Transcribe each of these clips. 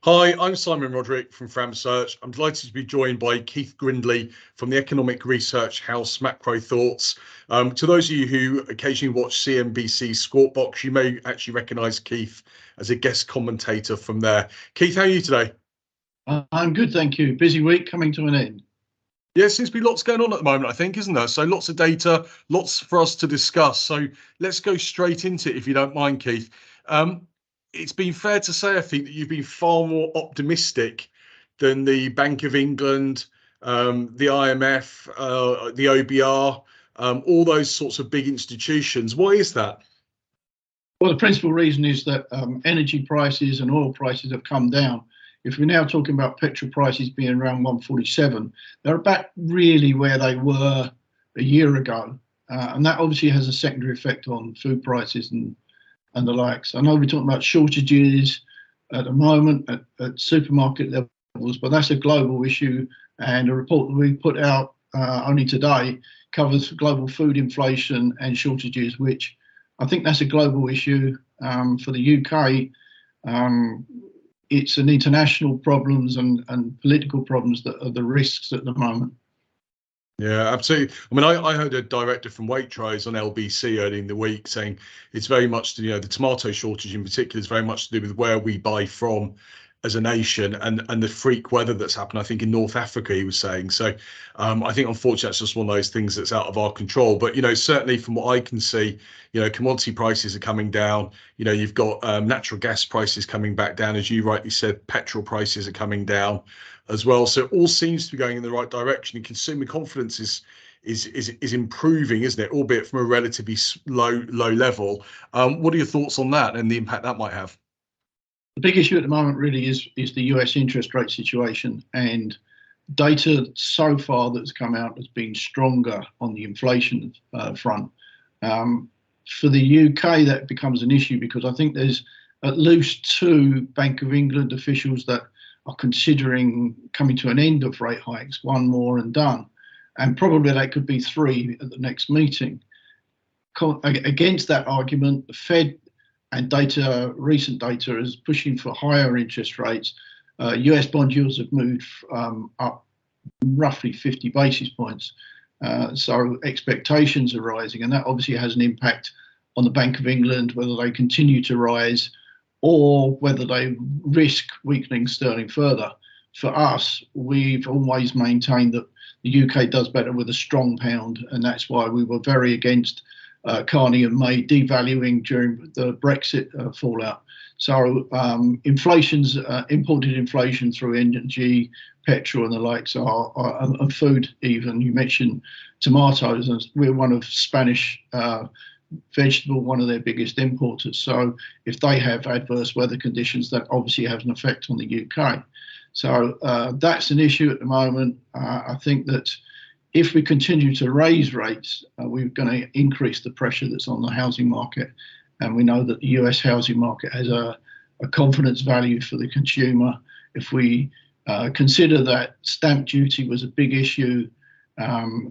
Hi, I'm Simon Roderick from Fram Research. I'm delighted to be joined by Keith Grindlay from the economic research house Macro Thoughts. To those of you who occasionally watch CNBC Squawk Box, you may actually recognise Keith as a guest commentator from there. Keith, how are you today? I'm good, thank you. Busy week coming to an end. Yeah, seems to be lots going on at the moment, I think, isn't there? So lots of data, lots for us to discuss. So let's go straight into it, if you don't mind, Keith. It's been fair to say, I think, that you've been far more optimistic than the Bank of England, the IMF, the OBR, all those sorts of big institutions. Why is that? Well, the principal reason is that energy prices and oil prices have come down. If we're now talking about petrol prices being around 147, they're about really where they were a year ago. And that obviously has a secondary effect on food prices and the likes. I know we're talking about shortages at the moment at supermarket levels, but that's a global issue. And a report that we put out only today covers global food inflation and shortages, which I think that's a global issue. For the UK, it's an international problems and political problems that are the risks at the moment. Yeah, absolutely. I mean, I heard a director from Waitrose on LBC earlier in the week saying it's very much, the tomato shortage in particular is very much to do with where we buy from as a nation and the freak weather that's happened, I think, in North Africa, he was saying. So I think, unfortunately, that's just one of those things that's out of our control. But, certainly from what I can see, commodity prices are coming down. You've got natural gas prices coming back down. As you rightly said, petrol prices are coming down as well. So it all seems to be going in the right direction, and consumer confidence is improving, isn't it? Albeit from a relatively low level. What are your thoughts on that and the impact that might have? The big issue at the moment really is the US interest rate situation, and data so far that's come out has been stronger on the inflation front. For the UK, that becomes an issue because I think there's at least two Bank of England officials that are considering coming to an end of rate hikes, one more and done. And probably that could be three at the next meeting. Against that argument, the Fed and recent data is pushing for higher interest rates. US bond yields have moved up roughly 50 basis points. So expectations are rising, and that obviously has an impact on the Bank of England, whether they continue to rise or whether they risk weakening sterling further. For us, we've always maintained that the UK does better with a strong pound, and that's why we were very against Carney and May devaluing during the Brexit fallout. So inflation's imported inflation through energy, petrol and the likes and food even. You mentioned tomatoes, and we're one of Spanish vegetable, one of their biggest importers. So if they have adverse weather conditions, that obviously has an effect on the UK. So that's an issue at the moment. I think that if we continue to raise rates, we're going to increase the pressure that's on the housing market. And we know that the US housing market has a confidence value for the consumer. If we consider that stamp duty was a big issue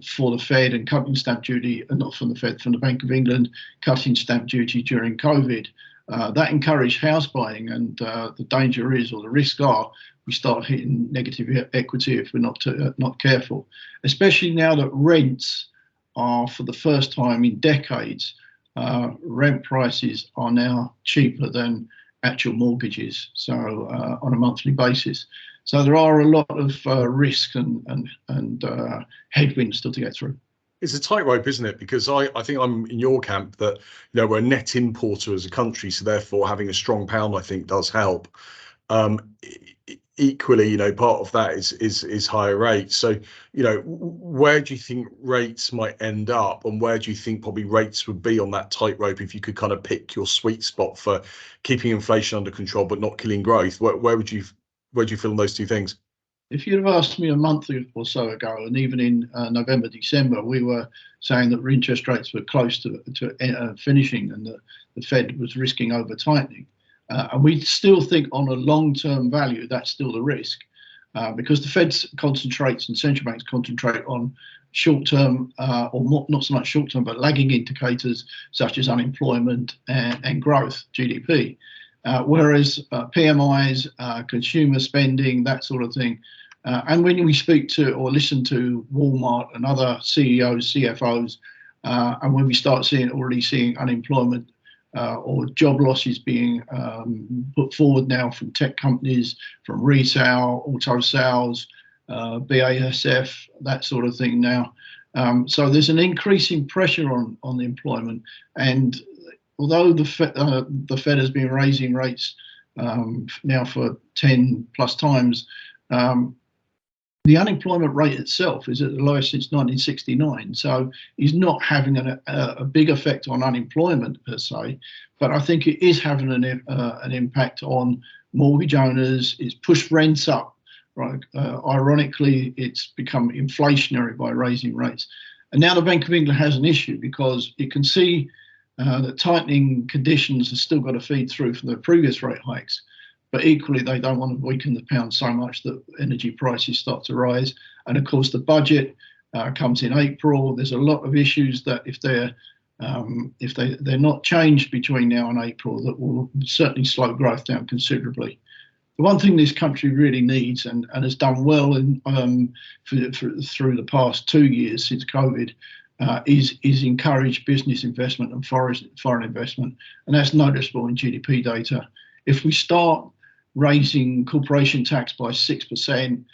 for the Fed, and cutting stamp duty, and not from the Fed, from the Bank of England, cutting stamp duty during COVID, that encouraged house buying. And the danger is, or the risks are, we start hitting negative equity if we're not careful, especially now that rents are, for the first time in decades, rent prices are now cheaper than actual mortgages, so on a monthly basis. So there are a lot of risks and headwinds still to get through. It's a tightrope, isn't it? Because I think I'm in your camp that we're a net importer as a country, so therefore having a strong pound, I think, does help. Equally, part of that is higher rates. So, where do you think rates might end up, and where do you think probably rates would be on that tightrope if you could kind of pick your sweet spot for keeping inflation under control but not killing growth? Where do you feel on those two things? If you'd have asked me a month or so ago, and even in November, December, we were saying that interest rates were close to finishing, and the Fed was risking over tightening. And we still think on a long-term value, that's still the risk, because the Fed concentrates and central banks concentrate on short-term, or not so much short-term, but lagging indicators such as unemployment and growth, GDP. whereas PMIs, consumer spending, that sort of thing. And when we speak to or listen to Walmart and other CEOs, CFOs, and when we start already seeing unemployment or job losses being put forward now from tech companies, from retail, auto sales, BASF, that sort of thing now. So there's an increasing pressure on the employment. And although the Fed has been raising rates now for 10 plus times, the unemployment rate itself is at the lowest since 1969. So it's not having a big effect on unemployment per se, but I think it is having an impact on mortgage owners. It's pushed rents up, right? Ironically, it's become inflationary by raising rates. And now the Bank of England has an issue because it can see that tightening conditions have still got to feed through from the previous rate hikes. But equally, they don't want to weaken the pound so much that energy prices start to rise. And of course, the budget comes in April. There's a lot of issues that if they're not changed between now and April, that will certainly slow growth down considerably. The one thing this country really needs and has done well through the past 2 years since COVID is encourage business investment and foreign investment, and that's noticeable in GDP data. If we start raising corporation tax by 6%,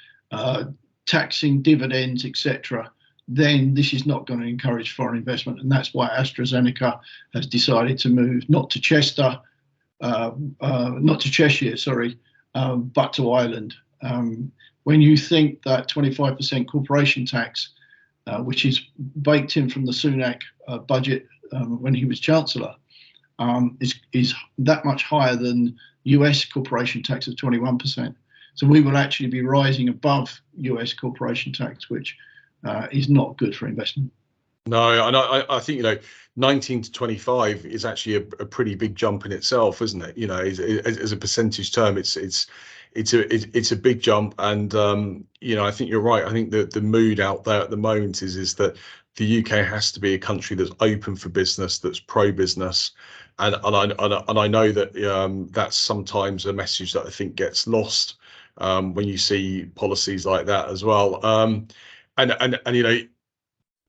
taxing dividends, etc., then this is not going to encourage foreign investment, and that's why AstraZeneca has decided to move not to Cheshire, but to Ireland. When you think that 25% corporation tax, which is baked in from the Sunak budget when he was Chancellor, is that much higher than US corporation tax of 21%. So we will actually be rising above US corporation tax, which is not good for investment. No, and I think 19 to 25 is actually a pretty big jump in itself, isn't it? As a percentage term, it's a big jump, and I think you're right. I think that the mood out there at the moment is that the UK has to be a country that's open for business, that's pro-business, and I know that that's sometimes a message that I think gets lost when you see policies like that as well. And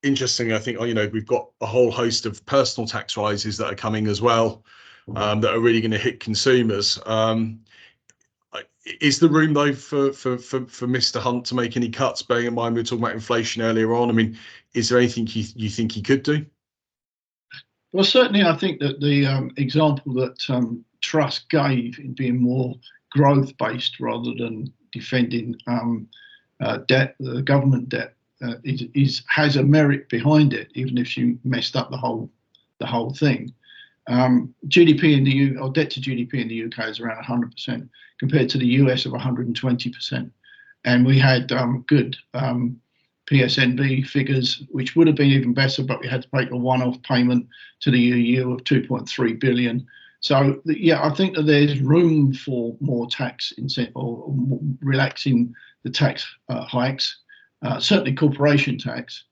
interesting, I think we've got a whole host of personal tax rises that are coming as well, that are really going to hit consumers. Is the room though for Mr. Hunt to make any cuts? Bearing in mind we were talking about inflation earlier on. I mean, is there anything you think he could do? Well, certainly, I think that the example that Truss gave in being more growth-based rather than defending debt, the government debt, has a merit behind it, even if she messed up the whole thing. GDP in the or debt to GDP in the UK is around 100% compared to the US of 120%, and we had good PSNB figures, which would have been even better, but we had to make a one-off payment to the EU of 2.3 billion. So yeah, I think that there's room for more tax or relaxing the tax hikes. Certainly corporation tax,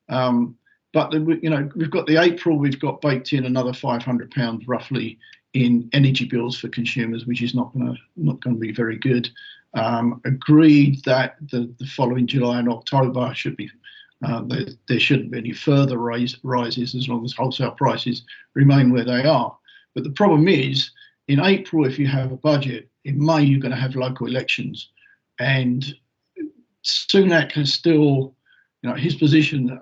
but we've got the April. We've got baked in another £500 roughly in energy bills for consumers, which is not going to be very good. Agreed that the following July and October should be there shouldn't be any further rises as long as wholesale prices remain where they are. But the problem is, in April, if you have a budget, in May you're going to have local elections, and Sunak has still, his position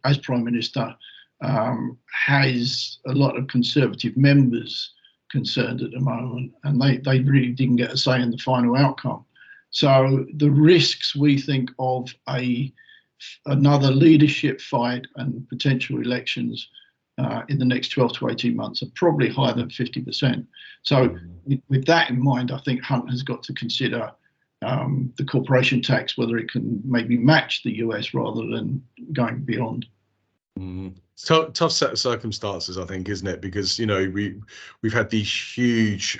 as Prime Minister has a lot of Conservative members concerned at the moment, and they really didn't get a say in the final outcome. So the risks, we think, of another leadership fight and potential elections in the next 12 to 18 months are probably higher than 50%. So with that in mind, I think Hunt has got to consider the corporation tax, whether it can maybe match the US rather than going beyond. Tough set of circumstances, I think, isn't it? Because we've had these huge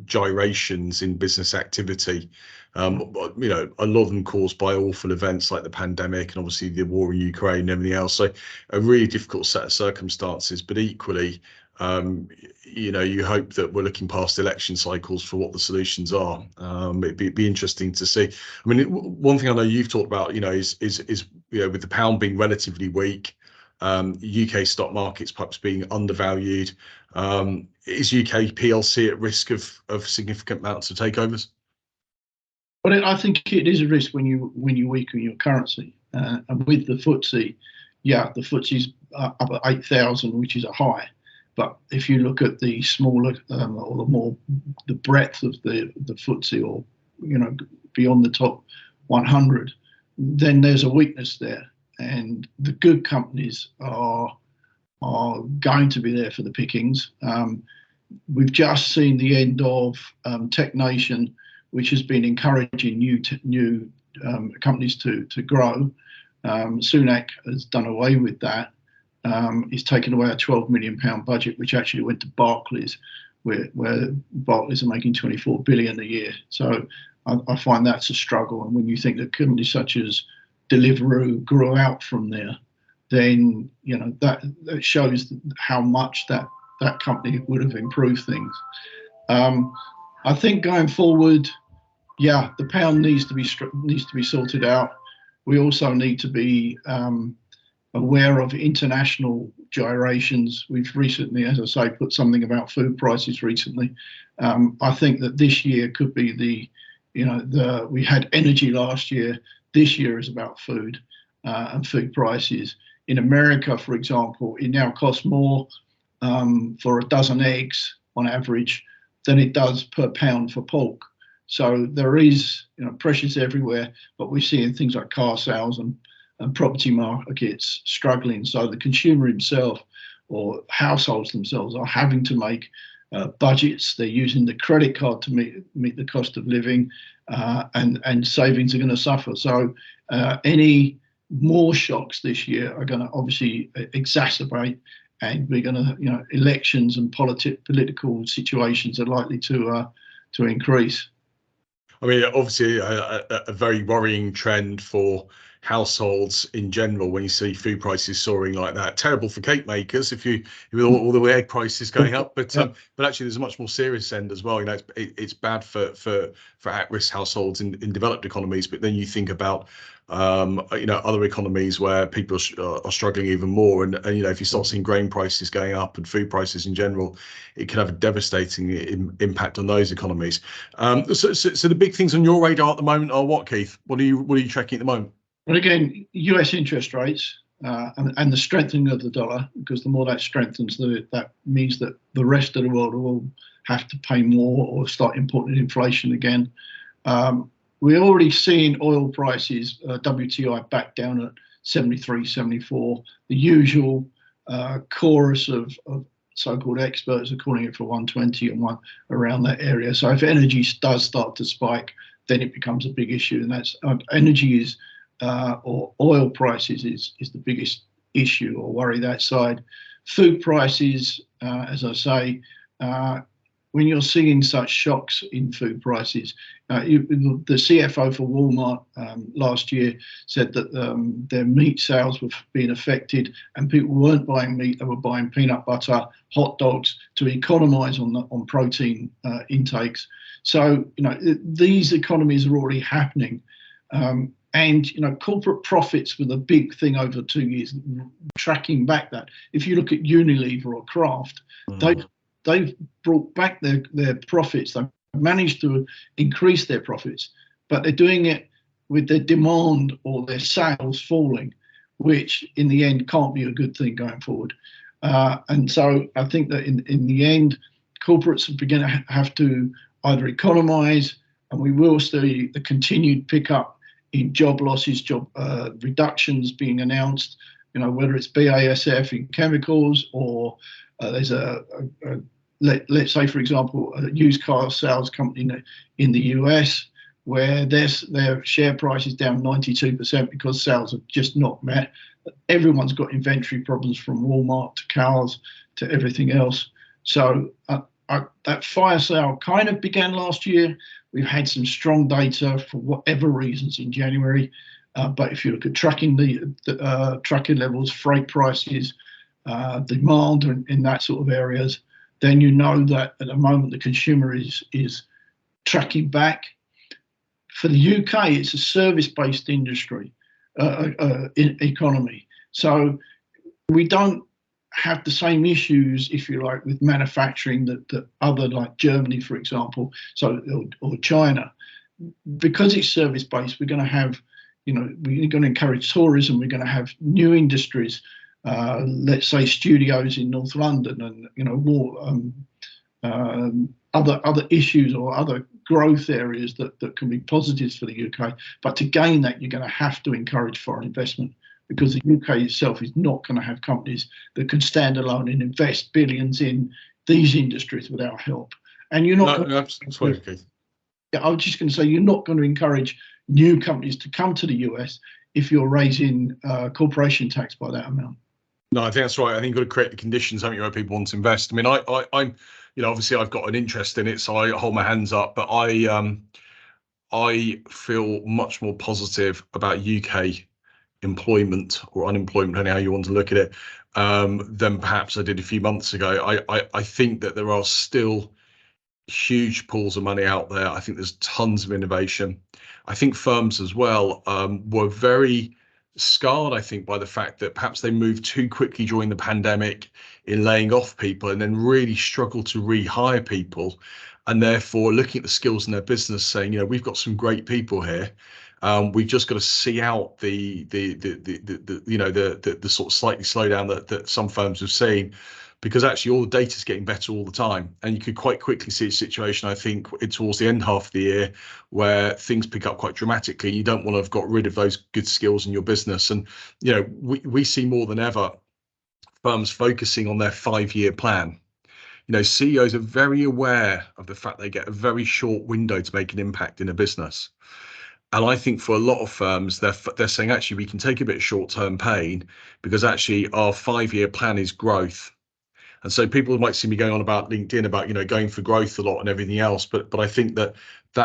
gyrations in business activity. A lot of them caused by awful events like the pandemic and obviously the war in Ukraine and everything else. So a really difficult set of circumstances. But equally, you hope that we're looking past election cycles for what the solutions are. It'd be interesting to see. I mean, one thing I know you've talked about, is with the pound being relatively weak. UK stock markets perhaps being undervalued. Is UK PLC at risk of significant amounts of takeovers? Well, I think it is a risk when you weaken your currency. And with the FTSE, the FTSE's up at 8,000, which is a high. But if you look at the smaller or the breadth of the FTSE, or beyond the top 100, then there's a weakness there. And the good companies are going to be there for the pickings. We've just seen the end of Tech Nation, which has been encouraging new companies to grow. Sunak has done away with that. He's taken away a £12 million budget, which actually went to Barclays, where Barclays are making 24 billion a year. So I find that's a struggle. And when you think that companies such as Deliveroo grew out from there, then that shows how much that company would have improved things. I think going forward, the pound needs to be sorted out. We also need to be aware of international gyrations. We've recently, as I say, put something about food prices recently. I think that this year could be we had energy last year. This year is about food and food prices. In America, for example, it now costs more for a dozen eggs on average than it does per pound for pork. So there is pressures everywhere, but we're seeing things like car sales and property markets struggling. So the consumer himself or households themselves are having to make budgets. They're using the credit card to meet the cost of living, and savings are going to suffer. So any more shocks this year are going to obviously exacerbate, and we're going to, elections and political situations are likely to increase. I mean, obviously, a very worrying trend for households in general when you see food prices soaring like that. Terrible for cake makers with all the egg prices going up, but actually there's a much more serious end as well. It's bad for at-risk households in developed economies, but then you think about other economies where people are struggling even more, and if you start seeing grain prices going up and food prices in general, it can have a devastating impact on those economies. So the big things on your radar at the moment are what, Keith? What are you tracking at the moment? Well, again, US interest rates and the strengthening of the dollar, because the more that strengthens, that means that the rest of the world will have to pay more or start importing inflation again. We're already seeing oil prices, WTI, back down at 73, 74. The usual chorus of so-called experts are calling it for 120 and one around that area. So if energy does start to spike, then it becomes a big issue, and that's energy is. Or oil prices is the biggest issue or worry that side. Food prices, as I say, when you're seeing such shocks in food prices, the CFO for Walmart last year said that their meat sales were being affected, and people weren't buying meat; they were buying peanut butter, hot dogs to economise on protein intakes. So these economies are already happening. And corporate profits were the big thing over 2 years. Tracking back that, if you look at Unilever or Kraft, they've brought back their profits. They've managed to increase their profits, but they're doing it with their demand or their sales falling, which in the end can't be a good thing going forward. And so I think that in the end, corporates are going to have to either economise, and we will see the continued pickup in job losses, job reductions being announced, whether it's BASF in chemicals or there's let's say, for example, a used car sales company in the US where their share price is down 92% because sales have just not met. everyone's got inventory problems, from Walmart to cars to everything else. So that fire sale kind of began last year. We've had some strong data for whatever reasons in January, but if you look at tracking the tracking levels, freight prices, demand in that sort of areas, then you know that at the moment the consumer is tracking back. For the UK, it's a service-based industry, economy. So we don't have the same issues, if you like, with manufacturing that other, like Germany, for example, or China. Because it's service-based, we're going to have, we're going to encourage tourism. We're going to have new industries. Let's say studios in North London, and more other issues or other growth areas that can be positives for the UK. But to gain that, you're going to have to encourage foreign investment, because the UK itself is not going to have companies that can stand alone and invest billions in these industries without help. And you're not. No, absolutely, Keith. Yeah, I was just going to say, you're not going to encourage new companies to come to the US if you're raising corporation tax by that amount. No, I think that's right. I think you've got to create the conditions, haven't you, where people want to invest. I mean, I'm, obviously I've got an interest in it, so I hold my hands up. But I feel much more positive about UK employment or unemployment, depending how you want to look at it, than perhaps I did a few months ago. I think that there are still huge pools of money out there. I think there's tons of innovation. I think firms as well were very scarred, I think, by the fact that perhaps they moved too quickly during the pandemic in laying off people, and then really struggled to rehire people, and therefore looking at the skills in their business, saying, we've got some great people here. We've just got to see out the sort of slightly slowdown that some firms have seen, because actually all the data is getting better all the time, and you could quite quickly see a situation, I think, towards the end half of the year, where things pick up quite dramatically. You don't want to have got rid of those good skills in your business, and we see more than ever firms focusing on their 5-year plan. CEOs are very aware of the fact they get a very short window to make an impact in a business. And I think for a lot of firms, they're saying, actually, we can take a bit of short-term pain, because actually our 5-year plan is growth. And so people might see me going on about LinkedIn about, going for growth a lot and everything else. But I think that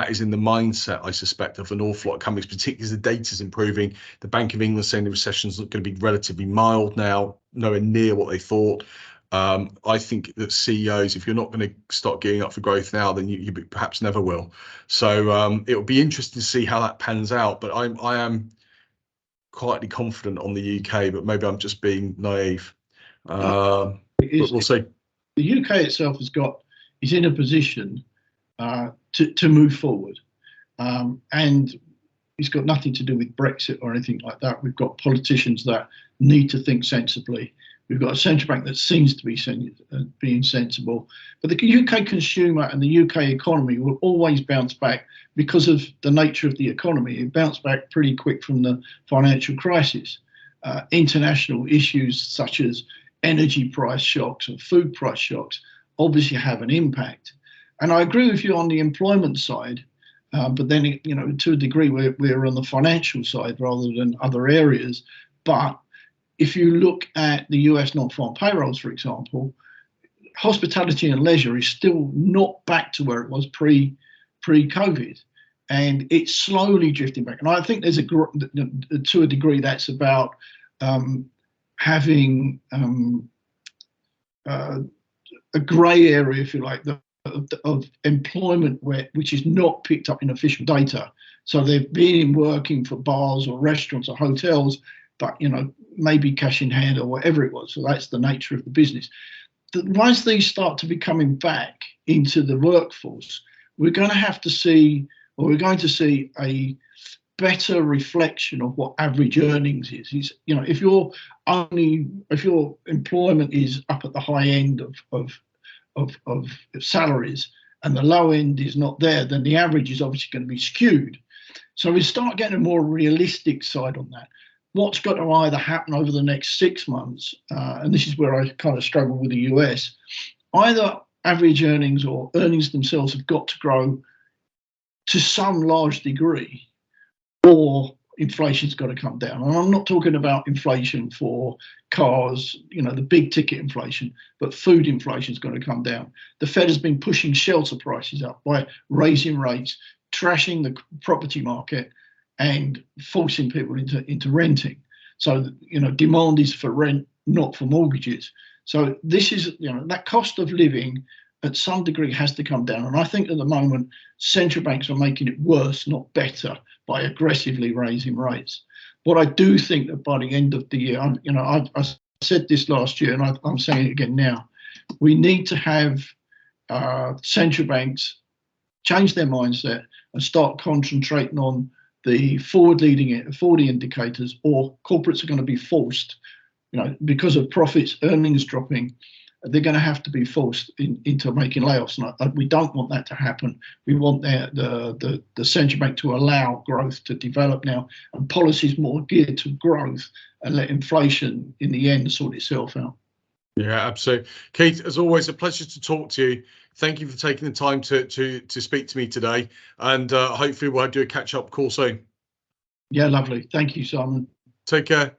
is in the mindset, I suspect, of an awful lot of companies, particularly as the data is improving. The Bank of England saying the recession is going to be relatively mild now, nowhere near what they thought. I think that CEOs, if you're not going to start gearing up for growth now, then you perhaps never will. So it will be interesting to see how that pans out. But I am quietly confident on the UK, but maybe I'm just being naive. But we'll see. The UK itself is in a position to move forward, and it's got nothing to do with Brexit or anything like that. We've got politicians that need to think sensibly. We've got a central bank that seems to be being sensible. But the UK consumer and the UK economy will always bounce back because of the nature of the economy. It bounced back pretty quick from the financial crisis. International issues such as energy price shocks or food price shocks obviously have an impact. And I agree with you on the employment side, but then, to a degree, we're on the financial side rather than other areas. But if you look at the US non-farm payrolls, for example, hospitality and leisure is still not back to where it was pre-COVID, and it's slowly drifting back. And I think there's to a degree that's about having a grey area, if you like, of employment which is not picked up in official data. So they've been working for bars or restaurants or hotels, but maybe cash in hand or whatever it was. So that's the nature of the business. Once these start to be coming back into the workforce, we're going to see a better reflection of what average earnings is. If your employment is up at the high end of salaries and the low end is not there, then the average is obviously going to be skewed. So we start getting a more realistic side on that. What's got to either happen over the next 6 months, and this is where I kind of struggle with the US, either average earnings or earnings themselves have got to grow to some large degree, or inflation's got to come down. And I'm not talking about inflation for cars, the big ticket inflation, but food inflation's got to come down. The Fed has been pushing shelter prices up by raising rates, trashing the property market, and forcing people into renting. So, demand is for rent, not for mortgages. So this is, that cost of living at some degree has to come down. And I think at the moment, central banks are making it worse, not better, by aggressively raising rates. What I do think that by the end of the year, I said this last year, and I'm saying it again now, we need to have central banks change their mindset and start concentrating on the forward indicators, or corporates are going to be forced, because of profits, earnings dropping, they're going to have to be forced into making layoffs. And we don't want that to happen. We want the central bank to allow growth to develop now, and policies more geared to growth, and let inflation in the end sort itself out. Yeah, absolutely. Keith, as always, a pleasure to talk to you. Thank you for taking the time to speak to me today, and hopefully we'll do a catch-up call soon. Yeah, lovely. Thank you, Simon. Take care.